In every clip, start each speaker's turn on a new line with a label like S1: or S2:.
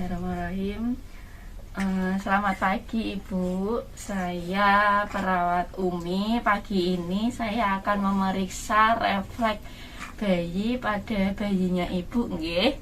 S1: Bismillahirrahmanirrahim. Selamat pagi Ibu, saya perawat Umi. Pagi ini saya akan memeriksa refleks bayi pada bayinya Ibu, nggih.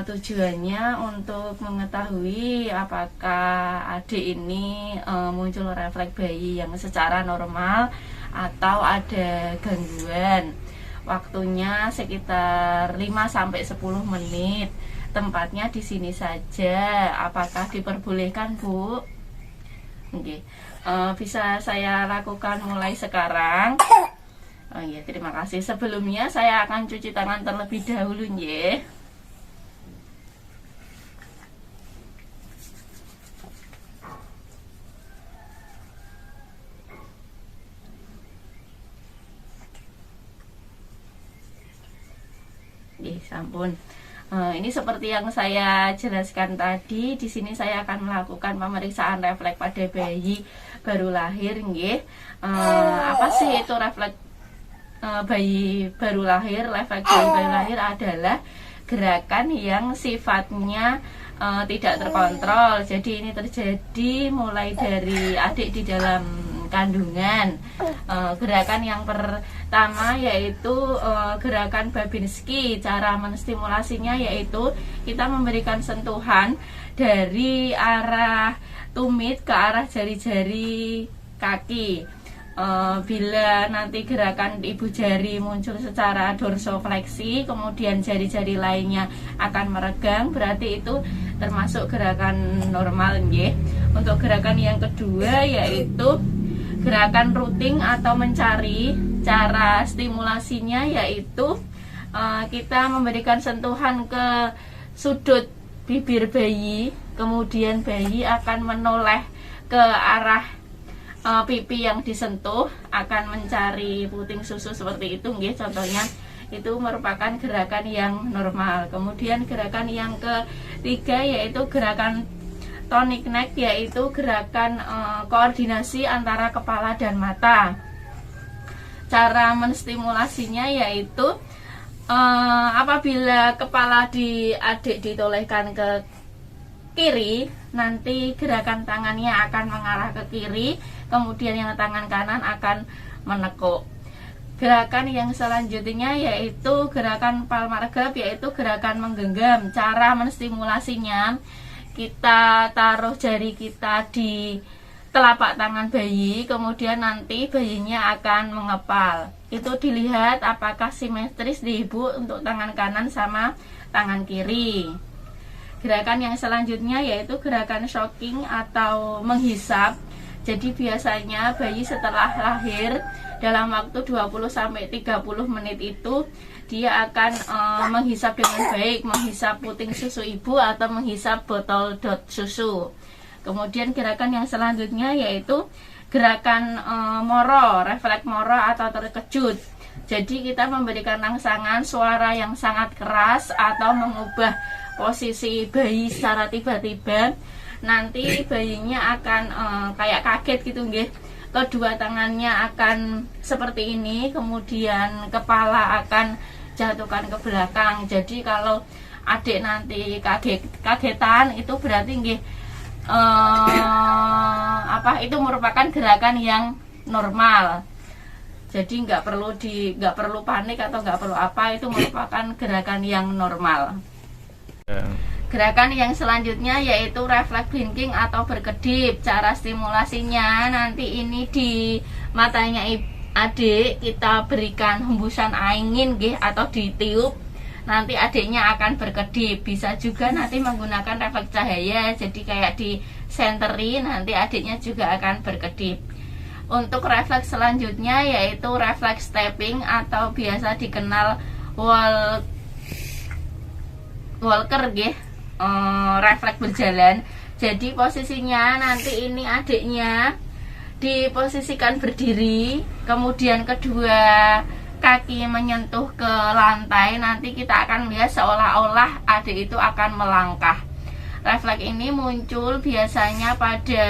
S1: Tujuannya untuk mengetahui apakah adik ini muncul refleks bayi yang secara normal atau ada gangguan. Waktunya sekitar 5-10 menit. Tempatnya di sini saja. Apakah diperbolehkan, Bu? Oke. Bisa saya lakukan mulai sekarang. Oh iya, terima kasih. Sebelumnya saya akan cuci tangan terlebih dahulu, nggih. Sampun. Ini seperti yang saya jelaskan tadi. Di sini saya akan melakukan pemeriksaan refleks pada bayi baru lahir, nggih. Apa sih itu refleks bayi baru lahir? Refleks bayi baru lahir adalah gerakan yang sifatnya tidak terkontrol. Jadi ini terjadi mulai dari adik di dalam kandungan. Gerakan yang pertama yaitu gerakan Babinski. Cara menstimulasinya yaitu kita memberikan sentuhan dari arah tumit ke arah jari-jari kaki. Bila nanti gerakan ibu jari muncul secara dorsofleksi, kemudian jari-jari lainnya akan meregang, berarti itu termasuk gerakan normal, nggih. Untuk gerakan yang kedua yaitu gerakan routing atau mencari. Cara stimulasinya yaitu kita memberikan sentuhan ke sudut bibir bayi, kemudian bayi akan menoleh ke arah pipi yang disentuh, akan mencari puting susu seperti itu, nggih. Contohnya itu merupakan gerakan yang normal. Kemudian gerakan yang ketiga yaitu gerakan tonic neck, yaitu gerakan koordinasi antara kepala dan mata. Cara menstimulasinya yaitu apabila kepala adik ditolehkan ke kiri, nanti gerakan tangannya akan mengarah ke kiri, kemudian yang tangan kanan akan menekuk. Gerakan yang selanjutnya yaitu gerakan palmar grab, yaitu gerakan menggenggam. Cara menstimulasinya, kita taruh jari kita di telapak tangan bayi, kemudian nanti bayinya akan mengepal. Itu dilihat apakah simetris di ibu untuk tangan kanan sama tangan kiri. Gerakan yang selanjutnya yaitu gerakan shocking atau menghisap. Jadi biasanya bayi setelah lahir dalam waktu 20-30 menit itu dia akan menghisap dengan baik, menghisap puting susu ibu atau menghisap botol dot susu. Kemudian gerakan yang selanjutnya yaitu gerakan moro, refleks moro atau terkejut. Jadi kita memberikan rangsangan suara yang sangat keras atau mengubah posisi bayi secara tiba-tiba. Nanti bayinya akan kayak kaget gitu, nggih. Kedua tangannya akan seperti ini, kemudian kepala akan jatuhkan ke belakang. Jadi kalau adik nanti kagetan, itu berarti nggih itu merupakan gerakan yang normal. Jadi nggak perlu panik atau nggak perlu apa, itu merupakan gerakan yang normal. Gerakan yang selanjutnya yaitu refleks blinking atau berkedip. Cara stimulasinya nanti ini di matanya adik kita berikan hembusan angin, nggih, atau ditiup. Nanti adiknya akan berkedip. Bisa juga nanti menggunakan refleks cahaya, jadi kayak di senteri, nanti adiknya juga akan berkedip. Untuk refleks selanjutnya yaitu refleks stepping atau biasa dikenal walker, nggih. Refleks berjalan. Jadi posisinya nanti ini adiknya diposisikan berdiri, kemudian kedua kaki menyentuh ke lantai. Nanti kita akan melihat seolah-olah adik itu akan melangkah. Refleks ini muncul biasanya pada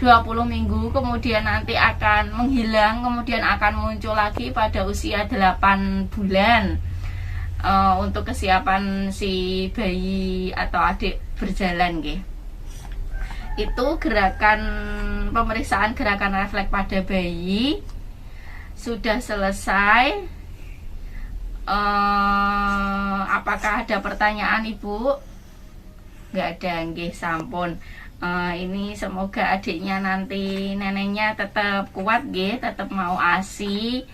S1: 20 minggu, kemudian nanti akan menghilang, kemudian akan muncul lagi pada usia 8 bulan. untuk kesiapan si bayi atau adik berjalan nggih. Itu gerakan pemeriksaan gerakan refleks pada bayi sudah selesai. Apakah ada pertanyaan Ibu? Nggak ada nggih, sampun. Ini semoga adiknya nanti neneknya tetap kuat nggih, tetap mau ASI.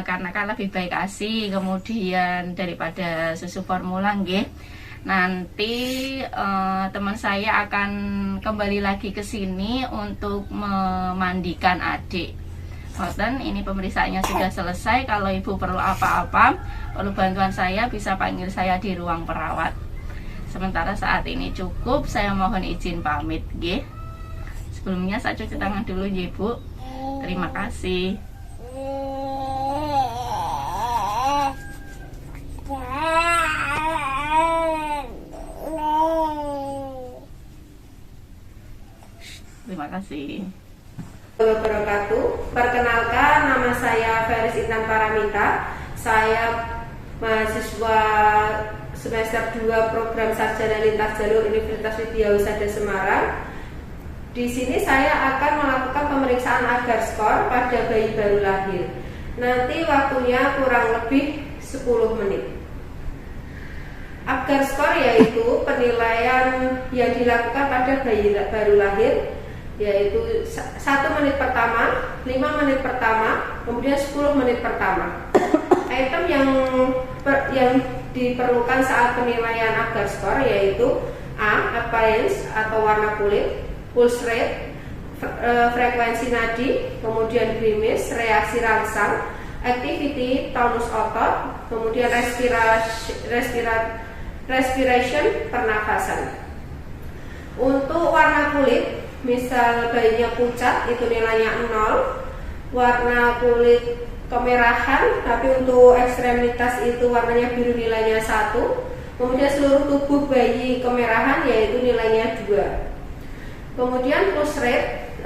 S1: Karena kan lebih baik ASI kemudian daripada susu formula nggih. Nanti teman saya akan kembali lagi ke sini untuk memandikan adik. Ngoten, ini pemeriksaannya sudah selesai. Kalau Ibu perlu apa-apa, perlu bantuan saya, bisa panggil saya di ruang perawat. Sementara saat ini cukup, saya mohon izin pamit nggih. Sebelumnya saya cuci tangan dulu ya Ibu. Terima kasih. Terima kasih.
S2: Wabarakatuh. Perkenalkan, nama saya Feris Intan Paramita. Saya mahasiswa semester 2 program Sarjana Lintas Jalur Universitas Widyawusada Semarang. Di sini saya akan melakukan pemeriksaan agar skor pada bayi baru lahir. Nanti waktunya kurang lebih 10 menit. Agar skor yaitu penilaian yang dilakukan pada bayi baru lahir, yaitu 1 menit pertama, 5 menit pertama, kemudian 10 menit pertama. Item yang diperlukan saat penilaian agar skor yaitu A. Appearance atau warna kulit, pulse rate, frekuensi nadi, kemudian grimace, reaksi rangsang, activity, tonus otot, kemudian respiration, pernafasan. Untuk warna kulit, misal bayinya pucat itu nilainya 0, warna kulit kemerahan tapi untuk ekstremitas itu warnanya biru nilainya 1, kemudian seluruh tubuh bayi kemerahan yaitu nilainya 2. Kemudian pulse rate,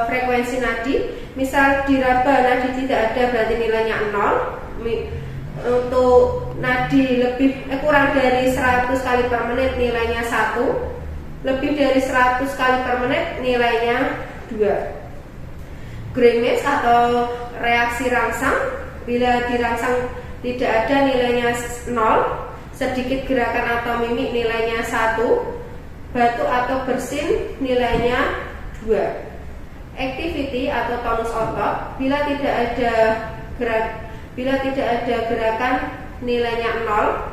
S2: frekuensi nadi, misal diraba nadi tidak ada berarti nilainya 0. Untuk nadi kurang dari 100 kali per menit nilainya 1, lebih dari 100 kali per menit nilainya 2. Grimace atau reaksi rangsang, bila dirangsang tidak ada nilainya 0, sedikit gerakan atau mimik nilainya 1, batuk atau bersin nilainya 2. Activity atau tonus otot, bila tidak ada gerakan nilainya 0.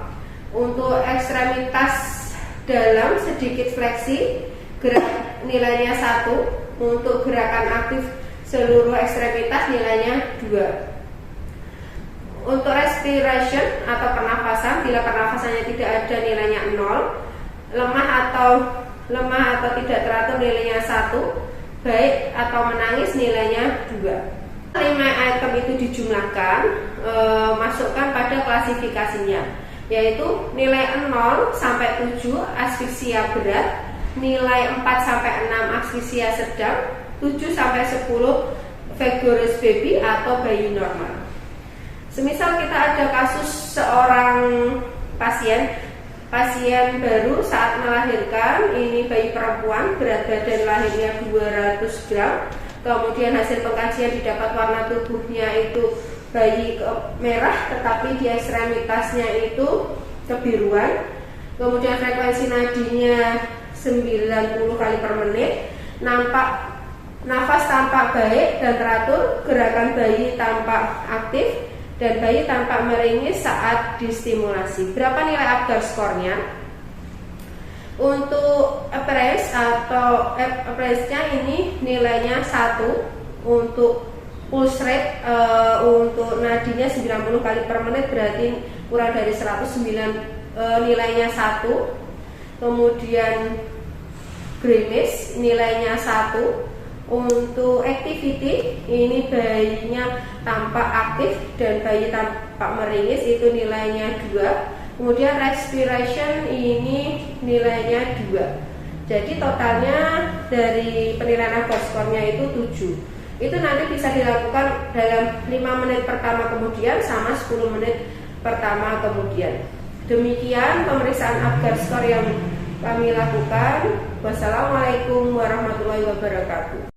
S2: Untuk ekstremitas dalam sedikit fleksi nilainya 1. Untuk gerakan aktif seluruh ekstremitas nilainya 2. Untuk respiration atau pernafasan, bila pernafasannya tidak ada nilainya 0. Lemah atau tidak teratur nilainya 1. Baik atau menangis nilainya 2. 5 item itu dijumlahkan, masukkan pada klasifikasinya, yaitu nilai 0 sampai 7 asfiksia berat, nilai 4 sampai 6 asfiksia sedang, 7 sampai 10 vigorous baby atau bayi normal. Semisal kita ada kasus seorang pasien baru saat melahirkan, ini bayi perempuan, berat badan lahirnya 200 gram, kemudian hasil pengkajian didapat warna tubuhnya itu bayi merah tetapi di ekstremitasnya itu kebiruan, kemudian frekuensi nadinya 90 kali per menit, nafas tampak baik dan teratur, gerakan bayi tampak aktif, dan bayi tampak meringis saat distimulasi. Berapa nilai agar skornya? Untuk appearance-nya ini nilainya 1. Untuk pulse rate, untuk nadinya 90 kali per menit berarti kurang dari 109, nilainya 1. Kemudian grimace nilainya 1. Untuk activity, ini bayinya tampak aktif dan bayi tampak meringis, itu nilainya 2. Kemudian respiration ini nilainya 2. Jadi totalnya dari penilaian agar skornya itu 7. Itu nanti bisa dilakukan dalam 5 menit pertama kemudian sama 10 menit pertama kemudian. Demikian pemeriksaan Apgar Score yang kami lakukan. Wassalamualaikum warahmatullahi wabarakatuh.